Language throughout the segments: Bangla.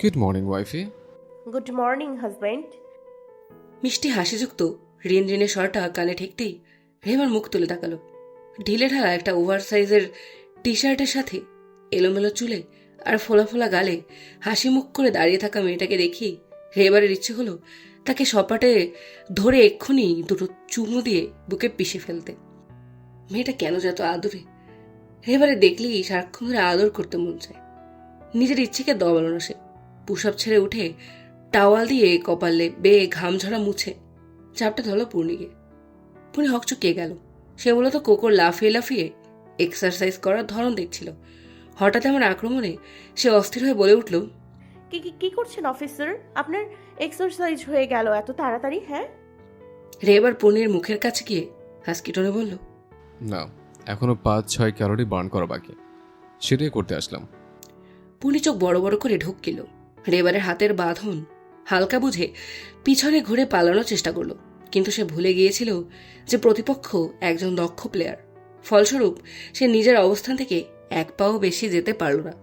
Good morning wifey. Good morning husband. মিষ্টি হাসিযুক্ত রিন রিনের স্বরটা কানে ঠেকতেই রেহেমার মুখ তুলে তাকালো। ঢিলে ঢালা একটা ওভার সাইজের টি শার্টের সাথে এলোমেলো চুলে আর ফোলা ফোলা গালে হাসি মুখ করে দাঁড়িয়ে থাকা মেয়েটাকে দেখি রেহেবারের ইচ্ছে হলো তাকে সপাটে ধরে এক্ষুনি দুটো চুমু দিয়ে বুকে পিষে ফেলতে। মেয়েটা কেন যত আদরে, রেহেবারে দেখলেই সারাক্ষণ ধরে আদর করতে মন চায়। নিজের ইচ্ছেকে দমালো না সে। পুশ-আপ ছেড়ে উঠে টাওয়াল দিয়ে কপালে বেয়ে ঘাম ঝরা মুছে চাপটা ধরল পূর্ণিকে। পূর্ণি হকচকিয়ে গেল। সে মূলত কোকোর লাফিয়ে লাফিয়ে এক্সারসাইজ করার ধরন দেখছিল। হঠাৎ এমন আক্রমণে সে অস্থির হয়ে বলে উঠল, কি কি কি করছেন অফিসার? আপনার এক্সারসাইজ হয়ে গেল এত তাড়াতাড়ি? হ্যাঁ, রেবার পূর্ণির মুখের কাছে গিয়ে হাসকি টোনে বলল, না, এখনো 5-6 ক্যালোরি বার্ন করা বাকি, সেটাই করতে আসলাম। পূর্ণি চোখ বড় বড় করে ঢুকিল। রেবারের হাতের বাঁধন হালকা বুঝে পিছনে ঘুরে পালানোর চেষ্টা করল, কিন্তু সে ভুলে গিয়েছিল যে প্রতিপক্ষ একজন দক্ষ প্লেয়ার। ফলস্বরূপ সে নিজের অবস্থান থেকে এক পাও বেশি যেতে পারল না।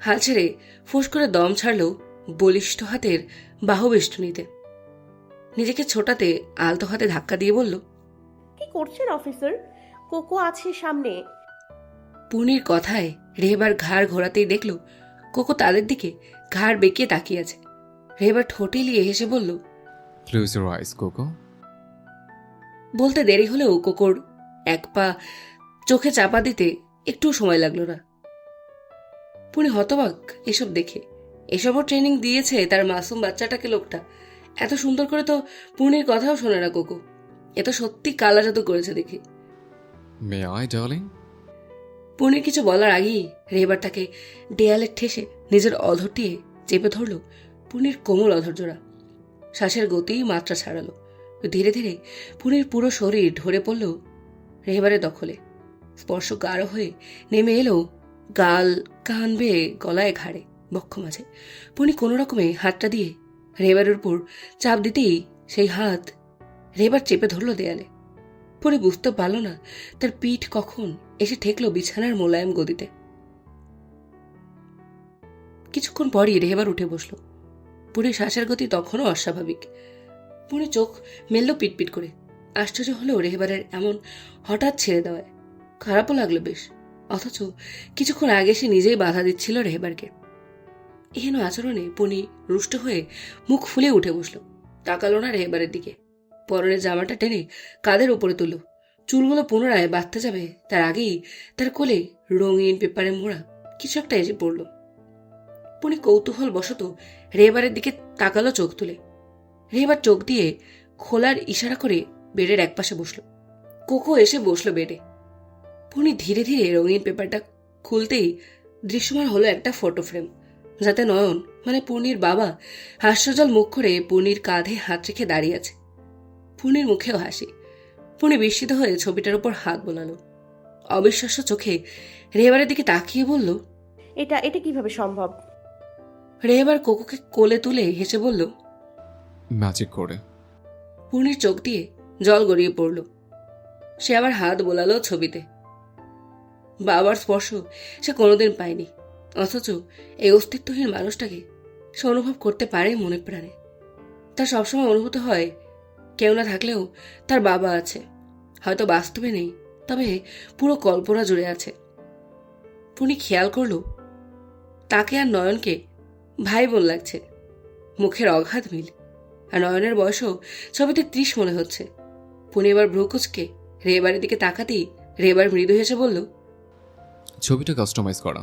হাল ছেড়ে ফোঁস করে দম ছাড়ল বলিষ্ঠ হাতের বাহুবেষ্টনীতে। নিজেকে ছোটাতে আলতো হাতে ধাক্কা দিয়ে বলল, কি করছেন অফিসার? কোকো আছে সামনে। পূর্ণির কথায় রেহেবার ঘাড় ঘোরাতেই দেখল কোকো তাদের দিকে ঘাড় বেঁকিয়ে তাকিয়ে আছে। রেহেবার ঠোঁটে লিয়ে হেসে বলল, ক্লোজ ইউর আইস কোকো। বলতে দেরি হলেও কোকোর এক পা চোখে চাপা দিতে একটু সময় লাগলো না। পুনি হতবাক এসব দেখে। এসবও ট্রেনিং দিয়েছে তার মাসুম বাচ্চাটাকে লোকটা। এত সুন্দর করে তো পূর্ণির কথাও শোনে না কোকো। এ তো সত্যি কালা জাদু করেছে দেখে। May I darling? পূর্ণির কিছু বলার আগেই রেহেবার তাকে দেয়ালে ঠেসে নিজের অধরটিয়ে চেপে ধরল পূর্ণির কোমল অধরজোড়া। শ্বাসের গতি মাত্রা ছাড়ালো। ধীরে ধীরে পূর্ণির পুরো শরীর ঢরে পড়ল রেহেবারের দখলে। স্পর্শ গাঢ় হয়ে নেমে এলো গাল, কান বেয়ে, গলায়, ঘাড়ে, বক্ষ মাঝে। পূর্ণি কোনো রকমে হাতটা দিয়ে রেহেবারের উপর চাপ দিতেই সেই হাত রেহেবার চেপে ধরল দেয়ালে। পূর্ণি বুঝতে পারল না তার পিঠ কখন এসে ঠেকল বিছানার মোলায়েম গদিতে। কিছুক্ষণ পরই রেহেবার উঠে বসল। পূর্ণির শ্বাসের গতি তখনও অস্বাভাবিক। পূর্ণি চোখ মেলল পিটপিট করে। আশ্চর্য হলো রেহেবারের এমন হঠাৎ ছেড়ে দেওয়ায়। খারাপও লাগলো বেশ। অথচ কিছুক্ষণ আগে সে নিজেই বাধা দিচ্ছিল রেহেবারকে। এহেন আচরণে পূর্ণি রুষ্ট হয়ে মুখ ফুলে উঠে বসল। তাকালো না রেহেবারের দিকে। পরনের জামাটা টেনে কাঁধের উপরে তুলল। চুলগুলো পুনরায় বাঁধতে যাবে তার আগেই তার কোলে রঙিন পেপারে মোড়া কিছু একটা এসে পড়ল। পূর্ণি কৌতূহল বশত রেহেবারের দিকে তাকালো চোখ তুলে। রেহেবার চোখ দিয়ে খোলার ইশারা করে বেডের একপাশে বসল। কোকো এসে বসলো বেডে। পূর্ণি ধীরে ধীরে রঙিন পেপারটা খুলতেই দৃশ্যমান হলো একটা ফটো ফ্রেম, যাতে নয়ন মানে পূর্ণির বাবা হাস্যজল মুখ করে পূর্ণির কাঁধে হাত রেখে দাঁড়িয়ে আছে। পূর্ণির মুখেও হাসি। পূর্ণি বিস্মিত হয়ে ছবিটার উপর হাত বোলালো। অবিশ্বাস্য চোখে রেহেবারের দিকে তাকিয়ে বলল, এটা এটা কিভাবে সম্ভব? রেহেবার কোকোকে কোলে তুলে হেসে বলল, ম্যাজিক করে। পূর্ণির চোখ দিয়ে জল গড়িয়ে পড়ল। সে আবার হাত বোলালো ছবিতে। বাবার স্পর্শ সে কোনোদিন পায়নি, অথচ এই অস্তিত্বহীন মানুষটাকে সে অনুভব করতে পারে মনে প্রাণে। তার সবসময় অনুভূত হয় কেউ না থাকলেও তার বাবা আছে। হয়তো বাস্তবে নেই, তবে পুরো কল্পনা জুড়ে আছে। পূর্ণি খেয়াল করল তাকে আর নয়নকে ভাই বোন লাগছে। মুখের অগাধ মিল। আর নয়নের বয়সও ছবিতে 30 মনে হচ্ছে। পূর্ণি এবার ভ্রুকুচকে রেহেবারের দিকে তাকাতেই রেহেবার মৃদু হেসে বলল, ছবিটা কাস্টমাইজ করা।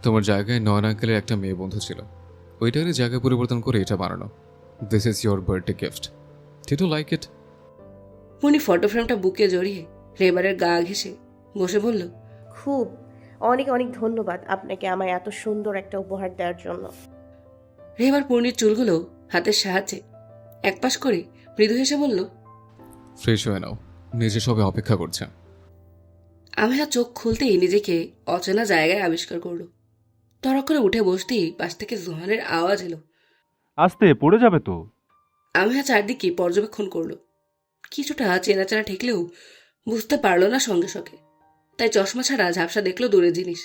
তোমার জায়গায় নয়ন আঙ্কেলের একটা মেয়ে বন্ধু ছিল, ওইটারই জায়গা পরিবর্তন করে এটা বানানো। This is your birthday gift. Did you like it? Purni photo ফ্রেমটা বুকে জড়িয়ে রেহেবারের গা ঘেঁষে বসে বলল, খুব, অনেক অনেক ধন্যবাদ আপনাকে আমায় এত সুন্দর একটা উপহার দেওয়ার জন্য। রেহেবার পূর্ণির চুলগুলো হাতের সাহায্যে একপাশ করে মৃদু হেসে বলল, ফ্রেশ হয়ে নাও, নিজে সবে অপেক্ষা করছে। আমেহা চোখ খুলতেই নিজেকে অচেনা জায়গায় আবিষ্কার করলো। তড়ক করে উঠে বসতেই পাশ থেকে জোহানের আওয়াজ এলো। আস্তে পড়ে যাবে তো। আমেহা চারদিকে পর্যবেক্ষণ করলো। কিছুটা চেনা চেনা ঠেকলেও বুঝতে পারল না সঙ্গে সঙ্গে। তাই চশমা ছাড়া ঝাপসা দেখলো দূরের জিনিস।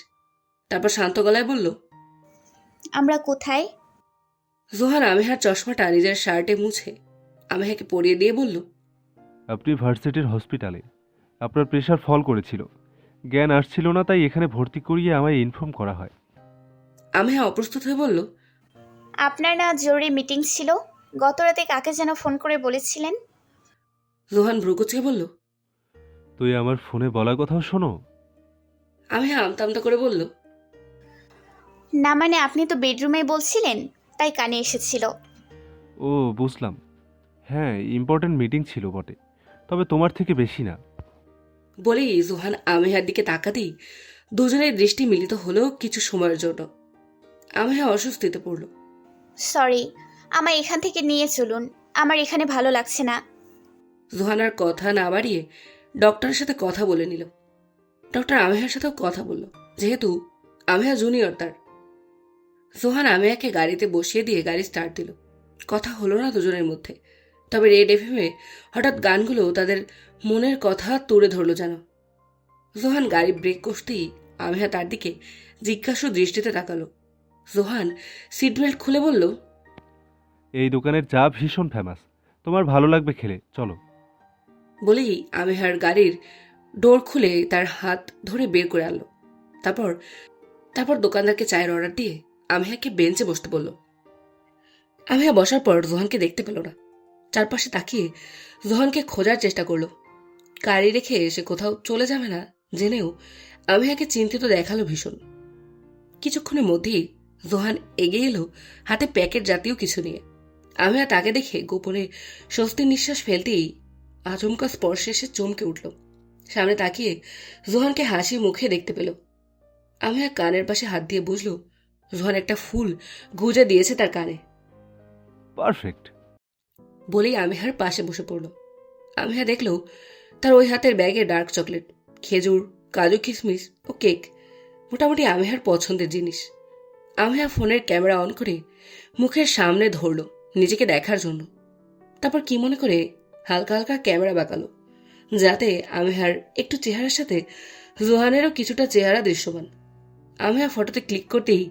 তারপর শান্ত গলায় বলল, আমরা কোথায়? জোহান আমেহার চশমাটা নিজের শার্টে মুছে আমেহাকে পরিয়ে দিয়ে বলল, আপনি ভার্সিটির হসপিটালে। আপনার প্রেশার ফল করেছিল, জ্ঞান আসছিল না, তাই এখানে ভর্তি করিয়ে আমায় ইনফর্ম করা হয়। আমেহা অপ্রস্তুত হয়ে বলল, আপনার না জরুরি মিটিং ছিল? গতরাতে কাকে যেন ফোন করে বলেছিলেন? জোহান ভ্রুকুচকে বলল, তুই আমার ফোনে বলা কথাও শোনো। আমেহা আমতা আমতা করে বলল, না মানে আপনি তো বেডরুমে বলছিলেন, তাই কানে এসেছিল। ও বুঝলাম। হ্যাঁ, ইম্পর্ট্যান্ট মিটিং ছিল বটে, তবে তোমার থেকে বেশি না। বলেই জোহান আমেহার দিকে তাকাতেই দুজনের দৃষ্টি মিলিত হলেও কিছু সময়ের জন্য। আমেহা অস্বস্তিতে পড়ল। সরি, আমায় এখান থেকে নিয়ে চলুন, আমার এখানে ভালো লাগছে না। জোহান আর কথা না বাড়িয়ে ডক্টরের সাথে কথা বলে নিল। ডক্টর আমেহার সাথেও কথা বলল, যেহেতু আমেহা জুনিয়র তার। জোহান আমেহাকে গাড়িতে বসিয়ে দিয়ে গাড়ি স্টার্ট দিল। কথা হলো না দুজনের মধ্যে, তবে রেড এফএমে হঠাৎ গানগুলো তাদের মনের কথা তুলে ধরল যেন। জোহান গাড়ি ব্রেক কষতেই আমেহা তার দিকে জিজ্ঞাসু দৃষ্টিতে তাকালো। জোহান সিট বেল্ট খুলে বলল, এই দোকানের চা ভীষণ ফেমাস, তোমার ভালো লাগবে খেলে, চলো। বলেই আমেহার গাড়ির ডোর খুলে তার হাত ধরে বের করে আনলো। তারপর তারপর দোকানদারকে চায়ের অর্ডার দিয়ে আমেহাকে বেঞ্চে বসতে বলল। আমেহা বসার পর জোহানকে দেখতে পেল না। চারপাশে তাকিয়ে জোহানকে খোঁজার চেষ্টা করলো। গাড়ি রেখে সে কোথাও চলে যাবে না জেনেও আমেহাকে চিন্তিত দেখালো ভীষণ। কিছুক্ষণের মধ্যেই জোহান এগিয়ে এলো হাতে প্যাকেট জাতীয় কিছু নিয়ে। আমেহা তাকে দেখে গোপনে স্বস্তির নিঃশ্বাস ফেলতেই আচমকা স্পর্শে সে চমকে উঠল। সামনে তাকিয়ে জোহানকে হাসি মুখে দেখতে পেল। আমেহা কানের পাশে হাত দিয়ে বুঝল জোহান একটা ফুল গুজে দিয়েছে তার কানে। পারফেক্ট। বলেই আমেহার পাশে বসে পড়ল। আমেহা দেখল তার ওই হাতের ব্যাগে ডার্ক চকলেট, খেজুর, কাজু কিশমিশ ও কেক, মোটামুটি আমেহার পছন্দের জিনিস। আমেহা ফোনের ক্যামেরা অন করে মুখের সামনে ধরল নিজেকে দেখার জন্য। তারপর কি মনে করে হালকা হালকা ক্যামেরা বাঁকালো, যাতে আমেহার একটু চেহারার সাথে জোহানেরও কিছুটা চেহারা দৃশ্যমান। আমেহা ফটোতে ক্লিক করতেই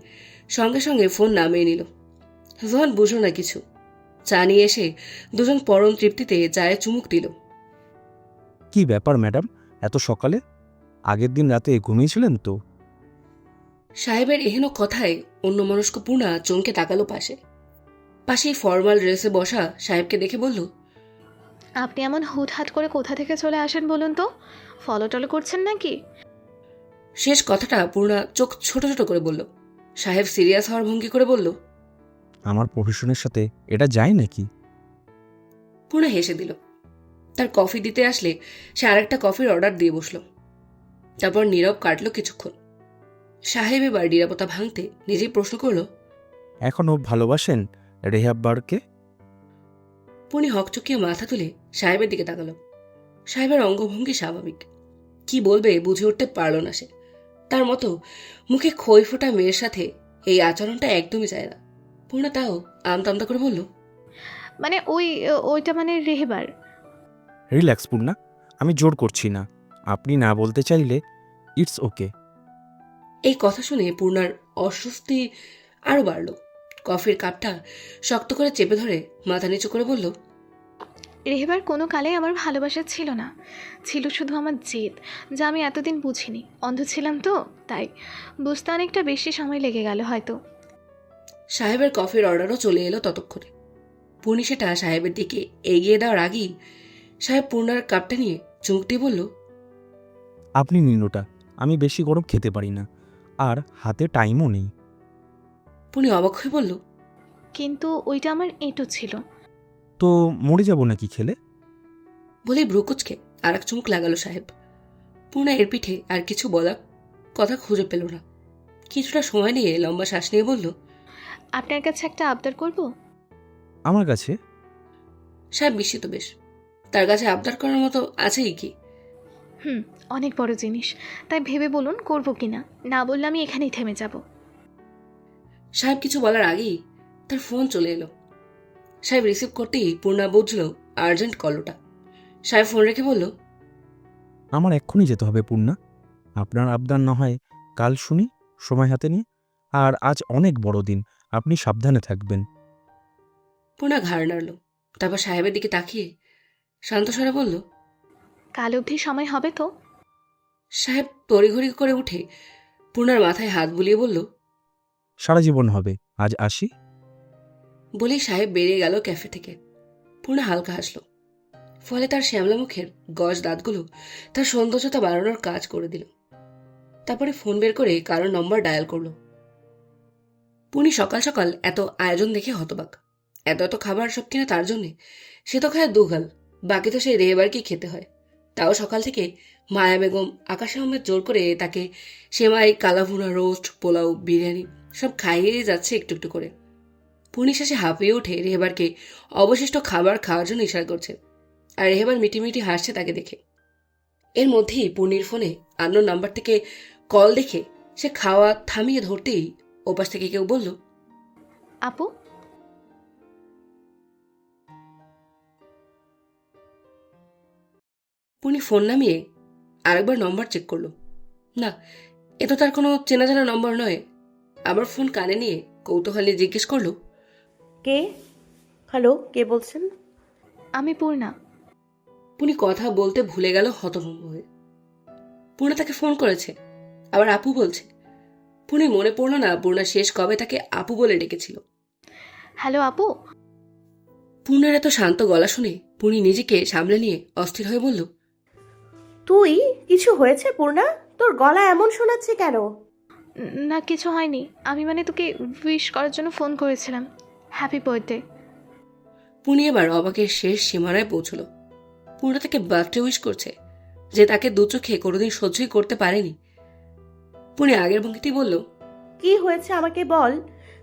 সঙ্গে সঙ্গে ফোন নামিয়ে নিল। জোহান বুঝল না কিছু। চা নিয়ে এসে দুজন পরম তৃপ্তিতে চায়ে চুমুক দিল। কি ব্যাপার ম্যাডাম, এত সকালে? আগের দিন রাতে ঘুমিয়েছিলেন তো? সাহেবের এহেন কথায় অন্যমনস্ক পূর্ণা চমকে তাকালো পাশেই ফর্মাল ড্রেসে বসা সাহেবকে দেখে বলল, আপনি এমন হুটহাট করে কোথা থেকে চলে আসেন বলুন তো? ফলো টলো করছেন নাকি? শেষ কথাটা পূর্ণা চোখ ছোট ছোট করে বলল। সাহেব সিরিয়াস হওয়ার ভঙ্গি করে বলল, আমার প্রফেশনের সাথে এটা যায় নাকি? পূর্ণা হেসে দিল। তার কফি দিতে আসলে সে আরেকটা কফির অর্ডার দিয়ে বসল। তারপর নীরব কাটল কিছুক্ষণ। সাহেব এবার নিরাপত্তা ভাঙতে নিজেই প্রশ্ন করল, এখনও ভালোবাসেন রেহাব্বারকে? পূর্ণি হকচকিয়ে মাথা তুলে সাহেবের দিকে তাকালো। সাহেবের অঙ্গভঙ্গি স্বাভাবিক, কি বলবে বুঝে উঠতে পারল না সে। তার মতো মুখে খই ফোটা মেয়ের সাথে এই আচরণটা একদমই চায় না। পূর্ণা তাও আমতা করে বলল, মানে ওইটা মানে রেহেবার। রিল্যাক্স পূর্ণা, আমি জোর করছি না। আপনি না বলতে চাইলে ইটস ওকে। এই কথা শুনে পূর্ণার অস্বস্তি আরো বাড়ল। কফির কাপটা শক্ত করে চেপে ধরে মাথা নিচু করে বলল, রেহেবার কোনো কালে আমার ভালোবাসা ছিল না, ছিল শুধু আমার জেদ, যা আমি এতদিন বুঝিনি। অন্ধ ছিলাম তো, তাই বুঝতে অনেকটা বেশি সময় লেগে গেল হয়তো। সাহেবের কফির অর্ডারও চলে এলো ততক্ষণে। পূর্ণি সেটা সাহেবের দিকে এগিয়ে দেওয়ার আগেই সাহেব পূর্ণার কাপটা নিয়ে চুমুক দিয়ে বলল, আপনি নিন ওটা, আমি বেশি গরম খেতে পারি না, আর হাতে টাইমও নেই। পূর্ণি অবাক হয়ে বলল, কিন্তু ওইটা আমার এঁটো ছিল। তো মরে যাব নাকি খেলে? বলেই ভ্রুকুচকে আর এক চুমুক লাগালো সাহেব। পূর্ণা এর পিঠে আর কিছু বলার কথা খুঁজে পেল না। কিছুটা সময় নিয়ে লম্বা শ্বাস নিয়ে বলল, আপনার কাছে একটা আবদার করব? আমার কাছে? সাহেব বিস্মিত বেশ। তার কাছে আবদার করার মতো আছেই কি? অনেক বড় জিনিস, তাই ভেবে বলুন করব কিনা। না বললে আমি এখানেই থেমে যাব। সাহেব কিছু বলার আগেই তার ফোন চলে এলো। সাহেব রিসিভ করতেই পূর্ণা বুঝল আর্জেন্ট কল ওটা। সাহেব ফোন রেখে বলল, আমার এক্ষুনি যেতে হবে পূর্ণা। আপনার আবদার না হয় কাল শুনি সময় হাতে নিয়ে। আর আজ অনেক বড় দিন, আপনি সাবধানে থাকবেন। পূর্ণা ঘাড় নাড়ল, তারপর সাহেবের দিকে তাকিয়ে শান্ত স্বরে বলল, কাল অবধি সময় হবে তো? সাহেব তড়িঘড়ি করে উঠে পূর্ণার মাথায় হাত বুলিয়ে বলল, সারা জীবন হবে, আজ আসি। বলেই সাহেব বেরিয়ে গেল ক্যাফে থেকে। পূর্ণা হালকা হাসল, ফলে তার শ্যামলা মুখের গজ দাঁতগুলো তার সৌন্দর্যতা বাড়ানোর কাজ করে দিল। তারপরে ফোন বের করে কারোর নম্বর ডায়াল করলো। পুনি সকাল সকাল এত আয়োজন দেখে হতবাক। এত এত খাবার সব কিনা তার জন্যে। সে তো খায় দুগাল, বাকি তো সেই রেহেবারকেই খেতে হয়। তাও সকাল থেকে মায়া বেগম, আকাশ আহমেদ জোর করে তাকে সেমাই, কালাভুনা, রোস্ট, পোলাও, বিরিয়ানি সব খাইয়ে যাচ্ছে একটু একটু করে। পুনি শেষে হাঁপিয়ে উঠে রেহেবারকে অবশিষ্ট খাবার খাওয়ার জন্য ইশারা করছে, আর রেহেবার মিটিমিটি হাসছে তাকে দেখে। এর মধ্যেই পুনির ফোনে আননোন নাম্বার থেকে কল দেখে সে খাওয়া থামিয়ে ধরতেই ওপাশ থেকে কেউ বলল, আপু, পুনি ফোন নামিয়ে আরেকবার নম্বর চেক করলো। না, এ তো তার কোনো চেনা জানা নম্বর নয়। আবার ফোন কানে নিয়ে কৌতূহলে জিজ্ঞেস করলো, কে? হ্যালো, কে বলছেন? আমি পূর্ণা। পুনি কথা বলতে ভুলে গেল হতভম্ব হয়ে। পূর্ণা তাকে ফোন করেছে, আবার আপু বলছে। পুনি মনে পড়ল না পূর্ণা শেষ কবে তাকে আপু বলে ডেকেছিল। হ্যালো আপু। পূর্ণার এত শান্ত গলা শুনে পুনি নিজেকে সামলে নিয়ে অস্থির হয়ে বলল, তুই? কিছু হয়েছে পূর্ণা? তোর গলা এমন শোনাচ্ছে কেন? না, কিছু হয়নি। আমি তোকে উইশ করার জন্য ফোন করেছিলাম। Happy birthday. পুনি এবার অবাকের শেষ সীমানায় পৌঁছল। পূর্ণা তাকে বার্থডে উইশ করছে, যে তাকে দু চোখে কোনোদিন সহ্যই করতে পারেনি। পুনি আগের ভঙ্গিতেই বলল, কি হয়েছে আমাকে বল,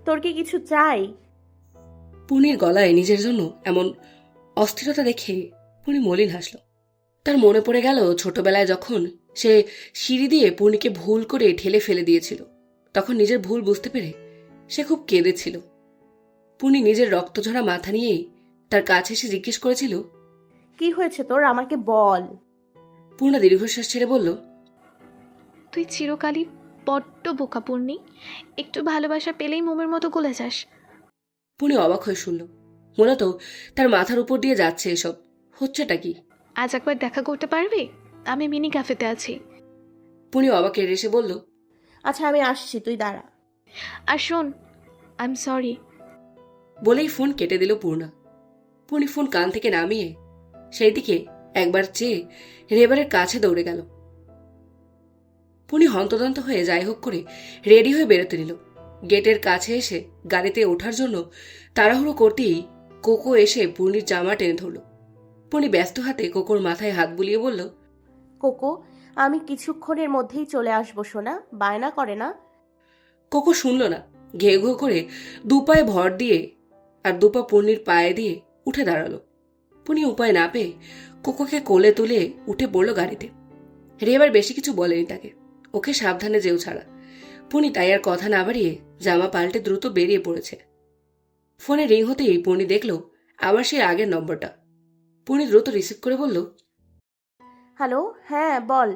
তোর কি কিছু চাই? পুনির গলায় নিজের জন্য এমন অস্থিরতা দেখে পুনি মলিন হাসল। তার মনে পড়ে গেল ছোটবেলায় যখন সে সিঁড়ি দিয়ে পুনিকে ভুল করে ঠেলে ফেলে দিয়েছিল। তখন নিজের ভুল বুঝতে পেরে সে খুব কেঁদেছিল। পুনি নিজের রক্তঝরা মাথা নিয়েই তার কাছে এসে জিজ্ঞেস করেছিল, কি হয়েছে তোর, আমাকে বল। পূর্ণা দীর্ঘশ্বাস ছেড়ে বলল, তুই চিরকালই বড্ড বোকা পূর্ণি। একটু ভালোবাসা পেলেই মোমের মতো গলে যাস। পুনি অবাক হয়ে শুনল। মূলত তার মাথার উপর দিয়ে যাচ্ছে এসব। হচ্ছেটা কি? আজ একবার দেখা করতে পারবি? আমি মিনি ক্যাফেতে আছি। পুনি অবাকের এসে বলল, আচ্ছা আমি আসছি, তুই দাঁড়া। আর শোন, আই এম সরি। বলেই ফোন কেটে দিল পূর্ণা। পুনি ফোন কান থেকে নামিয়ে সেই দিকে একবার চেয়ে রেবারের কাছে দৌড়ে গেল। পুনি হন্তদন্ত হয়ে যাই হোক করে রেডি হয়ে বেরোতে নিল। গেটের কাছে এসে গাড়িতে ওঠার জন্য তাড়াহুড়ো করতেই কোকো এসে পূর্ণির জামা টেনে ধরল। পুনি ব্যস্ত হাতে কোকোর মাথায় হাত বুলিয়ে বলল, কোকো, আমি কিছুক্ষণের মধ্যেই চলে আসবো সোনা, বায়না করে না। কোকো শুনল না। ঘেউ ঘেউ করে দুপায়ে ভর দিয়ে আর দুপা পূর্ণির পায়ে দিয়ে উঠে দাঁড়ালো। পুনি উপায় না পেয়ে কোকোকে কোলে তুলে উঠে পড়ল গাড়িতে। রেবার বেশি কিছু বলেনি তাকে, ওকে সাবধানে যেও ছাড়া। পুনি তাই আর কথা না বাড়িয়ে জামা পাল্টে দ্রুত বেরিয়ে পড়েছে। ফোনে রিং হতেই পুনি দেখল আবার সেই আগের নম্বরটা। পুনি দ্রুত রিসিভ করে বলল, হ্যালো, হ্যাঁ বল।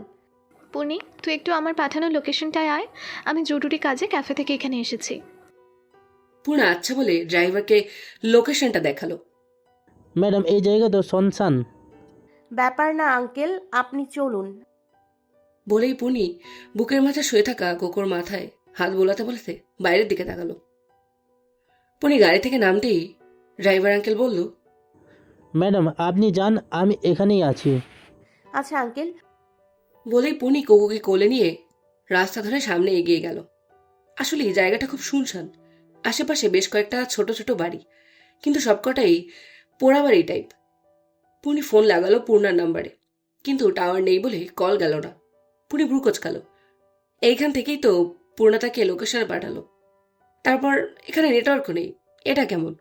পূর্ণি, তুই একটু আমার পাঠানো লোকেশনটায় আয়। আমি জরুরি কাজে ক্যাফে থেকে এখানে এসেছি। পূর্ণা আচ্ছা বলে ড্রাইভারকে লোকেশনটা দেখালো। ম্যাডাম, এই জায়গা তো শুনশান। ব্যাপার না আঙ্কেল, আপনি চলুন। বলেই পুনি বুকের মাথা শুয়ে থাকা কোকোর মাথায় হাত বোলাতে বলাতে বাইরের দিকে তাকালো। পুনি গাড়ি থেকে নামতেই ড্রাইভার আঙ্কেল বলল, ম্যাডাম আপনি যান, আমি এখানেই আছি। আচ্ছা আঙ্কেল। বলেই পুনি কোকোকে কোলে নিয়ে রাস্তা ধরে সামনে এগিয়ে গেল। আসলে এই জায়গাটা খুব শুনশান। আশেপাশে বেশ কয়েকটা ছোট ছোট বাড়ি, কিন্তু সবকটাই পোড়া বাড়ি টাইপ। পুনি ফোন লাগালো পূর্ণার নাম্বারে, কিন্তু টাওয়ার নেই বলে কল গেল না। পুনি ভ্রু কোচকালো। এইখান থেকেই তো পূর্ণা তাকে লোকেশনে পাঠালো। তারপর এখানে নেটওয়ার্কও নেই, এটা কেমন?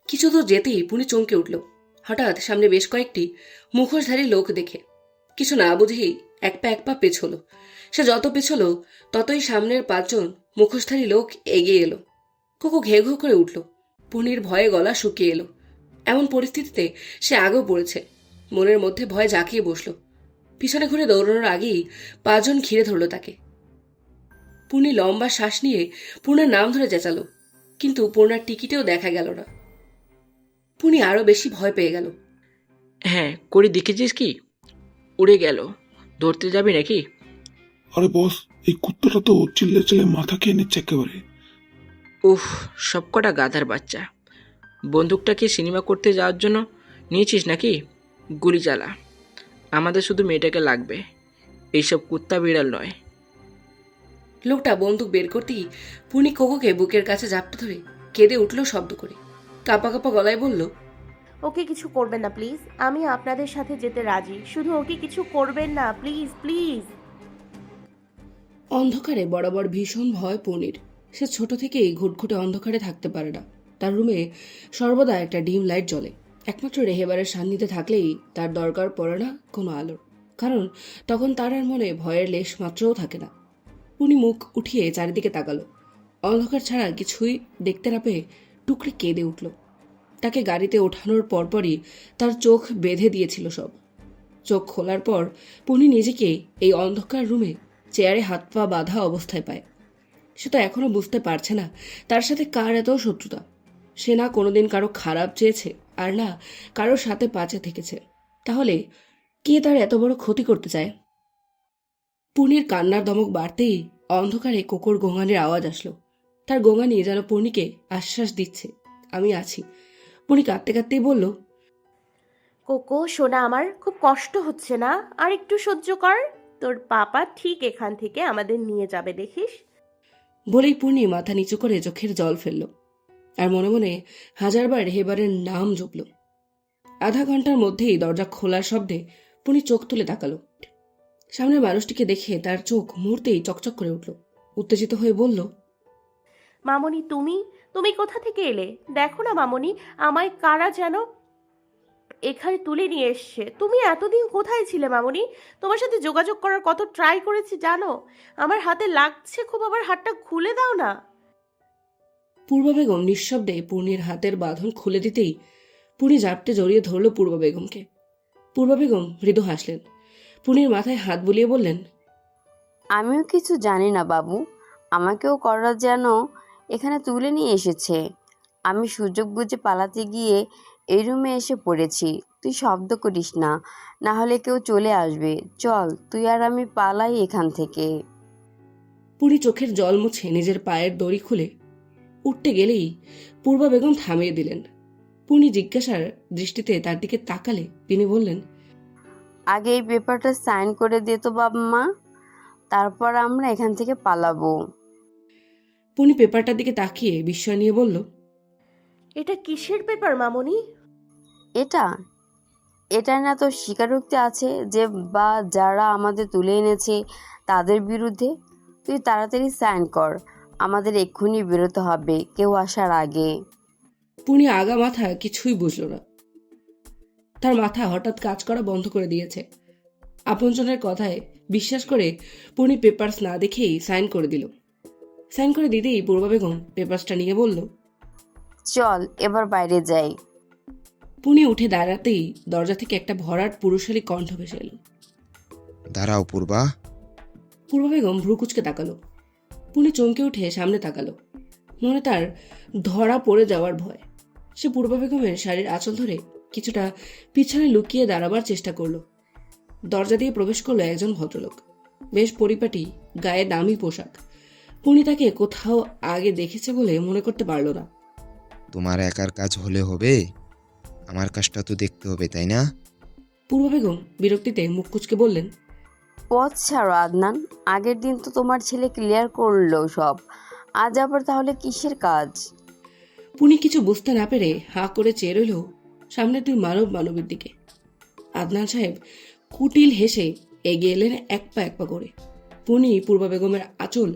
কিছু দূর যেতেই পুনি চমকে উঠল। হঠাৎ সামনে বেশ কয়েকটি মুখোশধারী লোক দেখে কিছু না বুঝেই এক পা পেছল। সে যত পেছল ততই সামনের 5 জন মুখোশধারী লোক এগিয়ে এলো। কোকো ঘে ঘো করে উঠল। পুনির ভয়ে গলা শুকিয়ে এলো। এমন পরিস্থিতিতে সে আগেও পড়েছে। মনের মধ্যে ভয় জাঁকিয়ে বসল। পিছনে ঘুরে দৌড়ানোর আগেই 5 জন ঘিরে ধরল তাকে। পুনি লম্বা শ্বাস নিয়ে পূর্ণার নাম ধরে চেঁচালো, কিন্তু পূর্ণার টিকিটেও দেখা গেল না। পুনি আরও বেশি ভয় পেয়ে গেল। হ্যাঁ, করে দেখেছিস কি? উড়ে গেল। ধরতে যাবি নাকি? আরে বস, এই কুত্তাটা তো চিল্লে চিল্লে মাথা খেয়ে নিচ্ছে একেবারে। উফ, সবকটা গাধার বাচ্চা। বন্দুকটাকে সিনেমা করতে যাওয়ার জন্য নিয়েছিস নাকি? গুলি চালা। আমাদের শুধু মেয়েটাকে লাগবে, এইসব কুত্তা বিড়াল নয়। লোকটা বন্দুক বের করতেই পুনি কোকোকে বুকের কাছে জাপটে ধরে কেঁদে উঠল শব্দ করে। কাঁপা কাঁপা গলায় বলল, ওকে কিছু করবেন না প্লিজ, আমি আপনাদের সাথে যেতে রাজি, শুধু ওকে কিছু করবেন না প্লিজ প্লিজ। অন্ধকারে বরাবর ভীষণ ভয় পুনির। সে ছোট থেকেই ঘুটঘুটে অন্ধকারে থাকতে পারে না। তার রুমে সর্বদা একটা ডিম লাইট জ্বলে। একমাত্র রেহেবারের সান্নিধ্যে থাকলেই তার দরকার পড়ে না কোনো আলোর, কারণ তখন তার আর মনে ভয়ের লেশ মাত্রও থাকে না। পুনি মুখ উঠিয়ে চারিদিকে তাকালো। অন্ধকার ছাড়া কিছুই দেখতে না পেয়ে টুকরে কেঁদে উঠল। তাকে গাড়িতে ওঠানোর পরপরই তার চোখ বেঁধে দিয়েছিল সব। চোখ খোলার পর পুনি নিজেকে এই অন্ধকার রুমে চেয়ারে হাত পা বাঁধা অবস্থায় পায়। সে তো এখনো বুঝতে পারছে না তার সাথে কার এত শত্রুতা। সে না কোনোদিন কারো খারাপ চেয়েছে, আর না কারোর সাথে পাচে থেকেছে। তাহলে কে তার এত বড় ক্ষতি করতে চায়? পুনির কান্নার দমক বাড়তেই অন্ধকারে কোকর গোঙানির আওয়াজ আসলো। তার গোঙানি যেন পুনিকে আশ্বাস দিচ্ছে, আমি আছি। পুনি কাঁদতে কাঁদতেই বলল, কোকো সোনা, আমার খুব কষ্ট হচ্ছে না, আর একটু সহ্য কর, তোর পাপা ঠিক এখান থেকে আমাদের নিয়ে যাবে দেখিস। বলেই পুনি মাথা নিচু করে চোখের জল ফেলল, আর মনে মনে হাজারবার রেহেবারের নাম জপল। আধা ঘন্টার মধ্যেই দরজা খোলার শব্দে পুনি চোখ তুলে তাকালো। সামনের মানুষটিকে দেখে তার চোখ মুহূর্তেই চকচক করে উঠল। উত্তেজিত হয়ে বলল, মামনি, তুমি তুমি কোথা থেকে এলে? দেখো না মামনি, আমায় কারা যেন এখানে তুলে নিয়ে এসছে। তুমি এতদিন কোথায় ছিলে মামনি? তোমার সাথে যোগাযোগ করার কত ট্রাই করেছি জানো? আমার হাতে লাগছে খুব, আবার হাতটা খুলে দাও না। পূর্বা বেগম নিঃশব্দে পূর্ণির হাতের বাঁধন খুলে দিতেই পুনি জাপটে জড়িয়ে ধরল পূর্বা বেগমকে। পূর্বা বেগম মৃদু হাসলেন। পুনির মাথায় হাত বুলিয়ে বললেন, আমিও কিছু জানি না বাবু, আমাকেও করা যেন এখানে তুলে নিয়ে এসেছে। আমি সুযোগ বুঝে পালাতে গিয়ে এই রুমে এসে পড়েছি। তুই শব্দ করিস না, না হলে কেউ চলে আসবে। চল, তুই আর আমি পালাই এখান থেকে। পুনি চোখের জল মুছে নিজের পায়ের দড়ি খুলে উঠতে গেলেই পূর্বা বেগম থামিয়ে দিলেন। পুনি জিজ্ঞাসার দৃষ্টিতে তার দিকে তাকালে তিনি বললেন, আগে এই পেপারটা সাইন করে দে তো বাবা মা, তারপর আমরা এখান থেকে পালাবো। পুনি পেপারটার দিকে তাকিয়ে বিস্ময় নিয়ে বলল, এটা কিসের পেপার মামনি? এটা এটা না তো স্বীকারোক্তি আছে যে বা যারা আমাদের তুলে এনেছে তাদের বিরুদ্ধে। তুই তাড়াতাড়ি সাইন কর, আমাদের এক্ষুনি বেরোতে হবে কেউ আসার আগে। পুনি আগা মাথা কিছুই বুঝল না। তার মাথা হঠাৎ কাজ করা বন্ধ করে দিয়েছে। আপনজনের কথায় বিশ্বাস করে পুনি পেপারস না দেখেই সাইন করে দিল। সাইন করে দিতেই পূর্বা বেগম পেপারসটা নিয়ে বলল, চল এবার বাইরে যাই। পুনি উঠে দাঁড়াতেই দরজা থেকে একটা ভরাট পুরুষালী কণ্ঠ ভেসে এলো, দাঁড়াও পূর্বা। পূর্বা বেগম ভ্রু কুচকে তাকালো। পুনি চমকে উঠে সামনে তাকালো। মনে তার ধরা পড়ে যাওয়ার ভয়। সে পূর্বা বেগমের শাড়ির আঁচল ধরে কিছুটা পিছনে লুকিয়ে দাঁড়াবার চেষ্টা করলো। দরজা দিয়ে প্রবেশ করলো একজন ভদ্রলোক, বেশ পরিপাটি, গায়ে দামি পোশাক। পুনি তাকে কোথাও আগে দেখেছে বলে মনে করতে পারল না। তোমার একার কাজ হলে হবে, আমার কাজটা তো দেখতে হবে, তাই না? পূর্বা বেগম বিরক্তিতে মুখ কুচকে বললেন, পথ ছাড়ো আদনান, আগের দিন তো তোমার ছেলে ক্লিয়ার করলো সব, আজ আবার তাহলে কিসের কাজ? পুনি কিছু বুঝতে না পেরে হাঁ করে চেয়ে রইল সামনে দুই মানবের দিকে। আদনান সাহেব কুটিল হেসে এগিয়ে এলেন এক পা করে। পুনি পূর্বা বেগমের আঁচল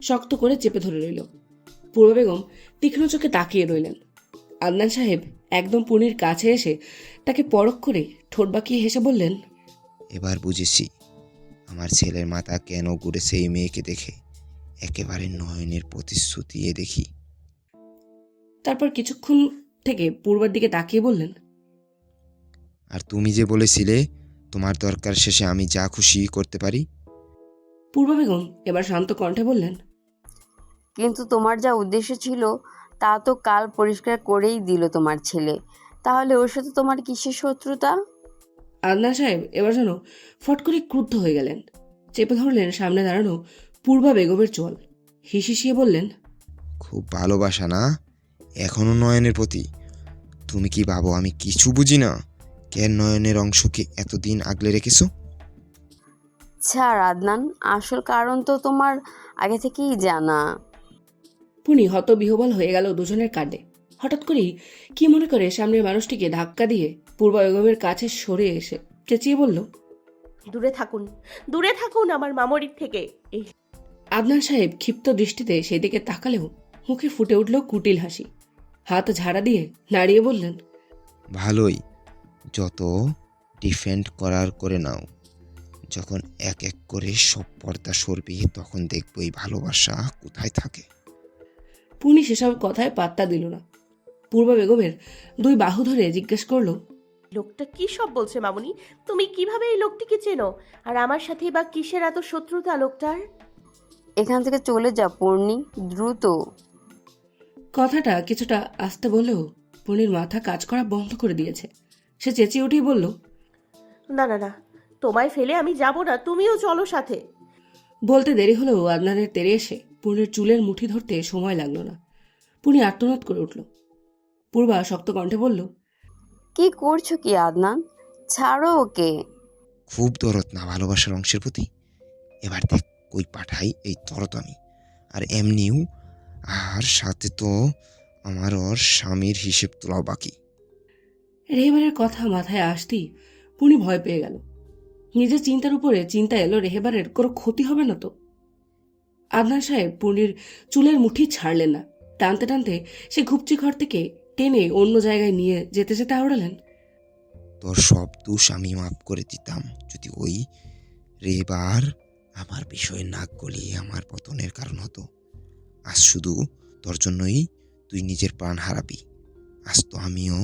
শক্ত করে চেপে ধরে রইল। পূর্বা বেগম তীক্ষ্ণ চোখে তাকিয়ে রইলেন। আদনান সাহেব একদম পুনির কাছে এসে তাকে পরখ করে ঠোঁট বাঁকিয়ে হেসে বললেন, এবার বুঝেছি আমার ছেলের মাথা কেন ঘুরে সেই মেয়েকে দেখে। একেবারে নয়নের প্রতিশ্রুতি দেখি। তারপর কিছুক্ষণ থেকে পূর্বার দিকে তাকিয়ে বললেন, আর তুমি যে বলেছিলে তোমার দরকার শেষে আমি যা খুশি করতে পারি। পূর্বা বেগম এবার শান্ত কণ্ঠে বললেন, কিন্তু তোমার যা উদ্দেশ্য ছিল তা তো কাল পরিষ্কার করেই দিল তোমার ছেলে। তাহলে ওর সাথে তোমার কিসের শত্রুতা? আদনান সাহেব এবার যেন ফট করে ক্রুদ্ধ হয়ে গেলেন। চেপে ধরলেন সামনে দাঁড়ানো পূর্বা বেগমের চোয়াল। হিসিয়ে বললেন, খুব ভালোবাসা না এখনো নয়নের প্রতি? তুমি কি ভাবো আমি কিছু বুঝি না? কেন নয়নের অংশকে এতদিন আগলে রেখেছো? ছাড় আদনান, আসল কারণ তো তোমার আগে থেকেই জানা। পুনি হতবিহ্বল হয়ে গেল দুজনের কাঁধে। হঠাৎ করেই কি মনে করে সামনের মানুষটিকে ধাক্কা দিয়ে পূর্বা বেগমের কাছে সরে এসে চেঁচিয়ে বলল, দূরে থাকুন আমার মামনির থেকে। এই আদনান সাহেব ক্ষিপ্ত দৃষ্টিতে সেদিকে তাকালেও মুখে ফুটে উঠল কুটিল হাসি। হাত ঝাড়া দিয়ে নাড়িয়ে বললেন, ভালোই, যত ডিফেন্ড করার করে নাও। যখন এক এক করে সব পর্দা সরবে তখন দেখবো এই ভালোবাসা কোথায় থাকে। পুনি সেসব কথায় পাত্তা দিল না। পূর্বা বেগমের দুই বাহু ধরে জিজ্ঞেস করলো, লোকটা কি সব বলছে মামুনি? তুমি কিভাবে এই লোকটিকে চেনো? আর আমার সাথে বা কিসের এত শত্রুতা লোকটার? এখান থেকে চলে যা পূর্ণি, দ্রুত। কথাটা কিছুটা আস্তে বলেও পুনির মাথা কাজ করা বন্ধ করে দিয়েছে। সে চেঁচিয়ে উঠেই বলল, না না না, তোমায় ফেলে আমি যাব না, তুমিও চলো সাথে। বলতে দেরি হলেও আদনানের তেরে এসে পুনির চুলের মুঠি ধরতে সময় লাগলো না। পুনি আর্তনাদ করে উঠল। পূর্বা শক্ত কণ্ঠে বলল, কি করছো কি আদনান? ছাড়ো ওকে। খুব দরদ না ভালোবাসার অংশের প্রতি? এবার দেখ কই পাঠাই এই দরদ আমি। আর এমনিও আর সাথে তো আমার ওর স্বামীর হিসেব তোলাও বাকি। রেহেবারের কথা মাথায় আসতেই পুনি ভয় পেয়ে গেল। নিজের চিন্তার উপরে চিন্তা এলো রেহেবারের কোনো ক্ষতি হবে না তো। আদনান সাহেব পুনির চুলের মুঠি ছাড়লেন না। টানতে টানতে সে ঘুপচি ঘর থেকে টেনে অন্য জায়গায় নিয়ে যেতে যেতে আওড়ালেন, তোর সব দোষ আমি মাফ করে দিতাম যদি ওই রেবার আমার বিষয়ে নাক গলিয়ে আমার পতনের কারণ হতো। আজ শুধু তোর জন্যই তুই নিজের প্রাণ হারাবি। আজ তো আমিও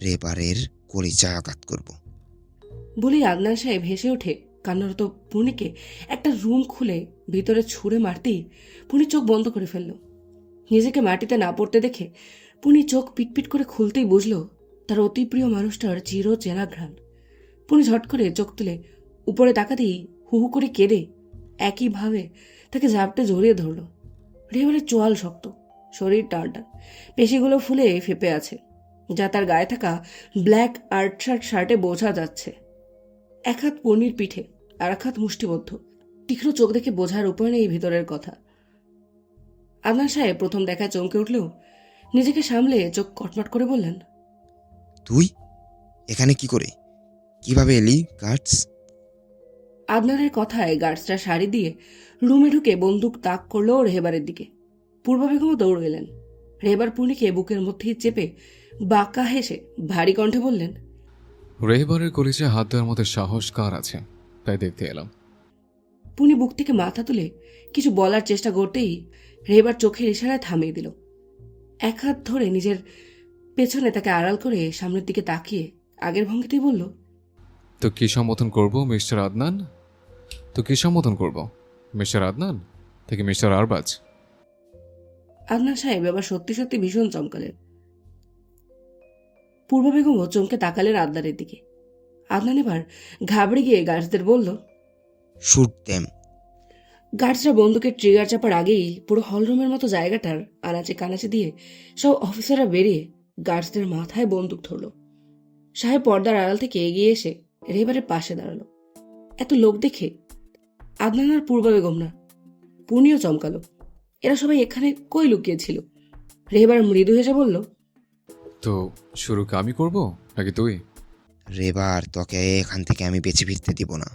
রেবারের কলিজায় আঘাত করব। বলেই আদনান সাহেব হেসে উঠে কান্নারত পুনিকে একটা রুম খুলে ভিতরে ছুঁড়ে মারতেই পুনি চোখ বন্ধ করে ফেলল। নিজেকে মাটিতে না পড়তে দেখে পুনি চোখ পিটপিট করে খুলতেই বুঝল তার অতি প্রিয় মানুষটার চির চেনা ঘ্রাণ। পুনি ঝট করে চোখ তুলে উপরে তাকাতেই হু হু করে কেঁদে একইভাবে তাকে ঝাপটে জড়িয়ে ধরল। রেহেবারের চোয়াল শক্ত, শরীর টানটান, পেশিগুলো ফুলে ফেপে আছে, যা তার গায়ে থাকা ব্ল্যাক আর্টশার্ট শার্টে বোঝা যাচ্ছে। এক হাত পনির পিঠে আর এক হাত মুষ্টিবদ্ধ। তীক্ষ্ণ চোখ দেখে বোঝার উপায় নেই ভিতরের কথা। আদনান সাহেব প্রথম দেখায় চমকে উঠলেও নিজেকে সামলে চোখ কটমট করে বললেন, তুই এখানে কি করে, কিভাবে এলি গার্ডস? আদনানের কথায় গার্ডসরা শাড়ি দিয়ে রুমে ঢুকে বন্দুক তাক করলো রেহেবারের দিকে। পূর্বা বেগমও দৌড় এলেন। রেহেবার পুনিকে বুকের মধ্যেই চেপে বাঁকা হেসে ভারী কণ্ঠে বললেন, রেহেবারের কলিজায় হাত দেওয়ার মতো সাহস কার আছে, তাই দেখতে এলাম। পুনি বুক থেকে মাথা তুলে কিছু বলার চেষ্টা করতেই রেহেবার চোখের ইশারায় থামিয়ে দিল। এক হাত ধরে নিজের পেছনে তাকে আড়াল করে সামনের দিকে তাকিয়ে আগের ভঙ্গিতেই বলল, তো কি সম্বোধন করব মিস্টার আদনান? তো কি সম্বোধন করব, মিস্টার আদনান থেকে মিস্টার আরবাজ? আদনান সাহেব এবার সত্যি সত্যি ভীষণ চমকালেন। পূর্বা বেগমও চমকে তাকালেন আদনানের দিকে। আদনান এবার ঘাবড়ে গিয়ে গার্ডসদের বলল, শুট দেম। গার্ডসরা বন্দুকের ট্রিগার চাপার আগেই পুরো হলরুমের মতো জায়গাটার আনাচে কানাচে দিয়ে সব অফিসাররা বেরিয়ে গার্ডসদের মাথায় বন্দুক ধরল। সাহেব পর্দার আড়াল থেকে এগিয়ে এসে রেহেবারের পাশে দাঁড়ালো। এত লোক দেখে আদনান আর পূর্বা বেগম না, পুনিও চমকালো। এরা সবাই এখানে কই লুকিয়েছিল? রেহেবার মৃদু হেসে বলল, তো শুরু আমি করব নাকি তুই? রেবার তোকে এখান থেকে আমি বেঁচে ফিরতে দিব না।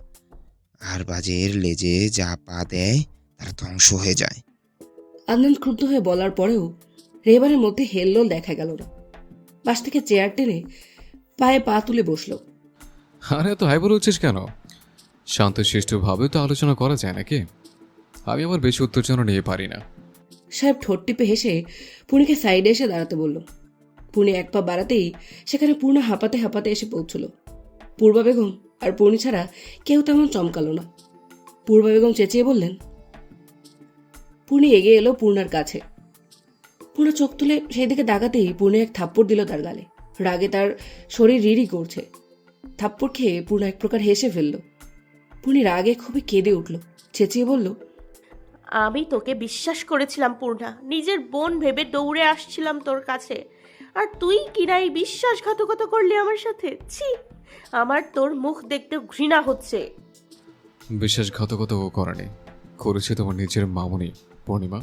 আর বাজের লেজে যা পা দেয় তারা ধ্বংস হয়ে যায়। আদনান ক্রুদ্ধ হয়ে বলার পরেও রেহেবারের মধ্যে হেলদোল দেখা গেল না। পাশ থেকে চেয়ার টেনে পায়ে পা তুলে বসলো। আরে এত হাইবার হচ্ছিস কেন? শান্তশিষ্টভাবে তো আলোচনা করা যায় নাকি? আমি আবার বেশি উত্তেজনা নিয়ে পারি না। সাহেব ঠোঁট টিপে হেসে পুনিকে সাইডে এসে দাঁড়াতে বলল। পুনি এক পা বাড়াতেই সেখানে পূর্ণা হাঁপাতে হাঁপাতে এসে পৌঁছল। পূর্বা বেগম আর পুনি ছাড়া কেউ তেমন চমকালো না। পূর্বা বেগম চেঁচিয়ে বললেন, পুনি এগিয়ে এলো পূর্ণার কাছে। পূর্ণা চোখ তুলে সেই দিকে তাকাতেই পুনি এক থাপ্পড় দিল তার গালে। রাগে তার শরীর রিরি করছে। থাপ্পড় খেয়ে পূর্ণা এক প্রকার হেসে ফেলল। পূর্ণি রাগে খুবই কেঁদে উঠল, চেঁচিয়ে বলল, আমি তোকে বিশ্বাস করেছিলাম পূর্ণা, নিজের বোন ভেবে দৌড়ে আসছিলাম তোর কাছে, আর তুই কিনা এই বিশ্বাসঘাতকতা করলি আমার সাথে। ছি, আমার তোর মুখ দেখতে ঘৃণা হচ্ছে। বিশ্বাসঘাতকতা ও করেনি, করেছে তোমার নিজের মামনি পূর্ণিমা।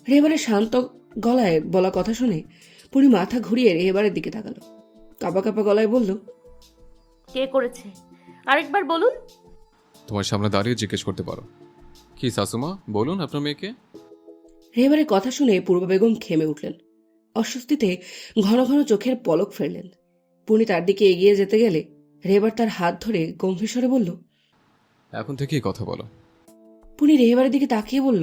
রেহেবারের শান্ত গলায় বলা কথা শুনে পূর্ণি মাথা ঘুরিয়ে রেহেবারের দিকে তাকালো। কাঁপা কাঁপা গলায় বলল, কে করেছে আরেকবার বলুন। তোমার সামনে দাঁড়িয়ে জিজ্ঞেস করতে পারো। কি শাশুমা, বলুন আপনার মেয়েকে। রেহেবারের কথা শুনে পূর্বা বেগম ঘেমে উঠলেন। অস্বস্তিতে ঘন ঘন চোখের পলক ফেললেন। পূর্ণি তার দিকে এগিয়ে যেতে গেলে রেহেবার তার হাত ধরে গম্ভীর স্বরে বলল, এখন থেকেই কথা বলো। পূর্ণি রেহেবারের দিকে তাকিয়ে বলল,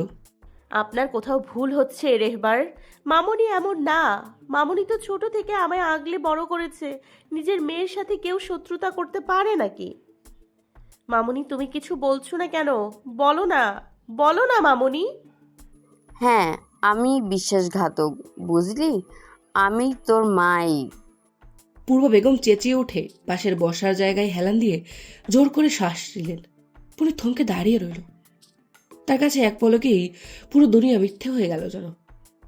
আপনার কোথাও ভুল হচ্ছে রেহবার। মামনি এমন না। মামনি তো ছোট থেকে আমায় আগলে বড় করেছে। নিজের মেয়ের সাথে কেউ শত্রুতা করতে পারে নাকি? মামনি, তুমি কিছু বলছো না কেন? বলো না, বলো না মামনি। হ্যাঁ, আমি বিশ্বাসঘাতক, বুঝলি? আমি তোর মাই। পূর্ব বেগম চেঁচিয়ে উঠে পাশের বসার জায়গায় হেলান দিয়ে জোর করে শ্বাস নিলেন। পূর্ণি থমকে দাঁড়িয়ে রইল। তার কাছে এক পলকেই পুরো দুনিয়া মিথ্যে হয়ে গেল যেন।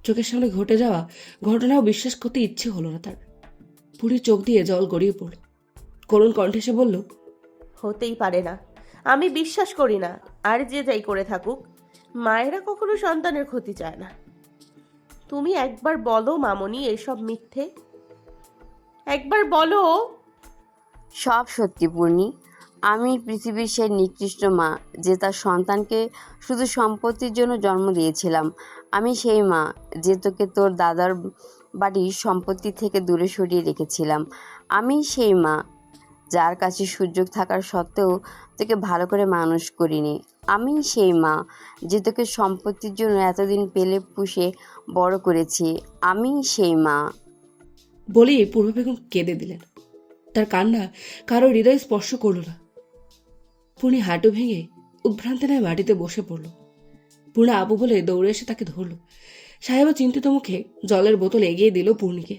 চোখের সামনে ঘটে যাওয়া ঘটনাও বিশ্বাস করতে ইচ্ছে হলো না তার। পূর্ণির চোখ দিয়ে জল গড়িয়ে পড়ল। করুণ কণ্ঠে সে বলল, হতেই পারে না, আমি বিশ্বাস করি না। আর যে যাই করে থাকুক, মায়েরা কখনো সন্তানের ক্ষতি চায় না। তুমি একবার বলো মামনি, এসব মিথ্যে। একবার বলো। সব সত্যি পূর্ণি। আমি পৃথিবীর সেই নিকৃষ্ট মা যে তার সন্তানকে শুধু সম্পত্তির জন্য জন্ম দিয়েছিলাম। আমি সেই মা যে তোকে তোর দাদার বাড়ির সম্পত্তি থেকে দূরে সরিয়ে রেখেছিলাম। আমি সেই মা যার কাছে সুযোগ থাকার সত্ত্বেও তোকে ভালো করে মানুষ করিনি। আমি সেই মা যে তোকে সম্পত্তির জন্য এতদিন পেলে পুষে বড় করেছি। আমি সেই মা। বলেই পূর্ব বেগম কেঁদে দিলেন। তার কান্না কারো হৃদয় স্পর্শ করল না। পূর্ণি হাঁটু ভেঙে উদ্ভ্রান্ত নেয় মাটিতে বসে পড়ল। পূর্ণা আপু বলে দৌড়ে এসে তাকে ধরল। সাহেবা চিন্তিত মুখে জলের বোতল এগিয়ে দিল পূর্ণিকে।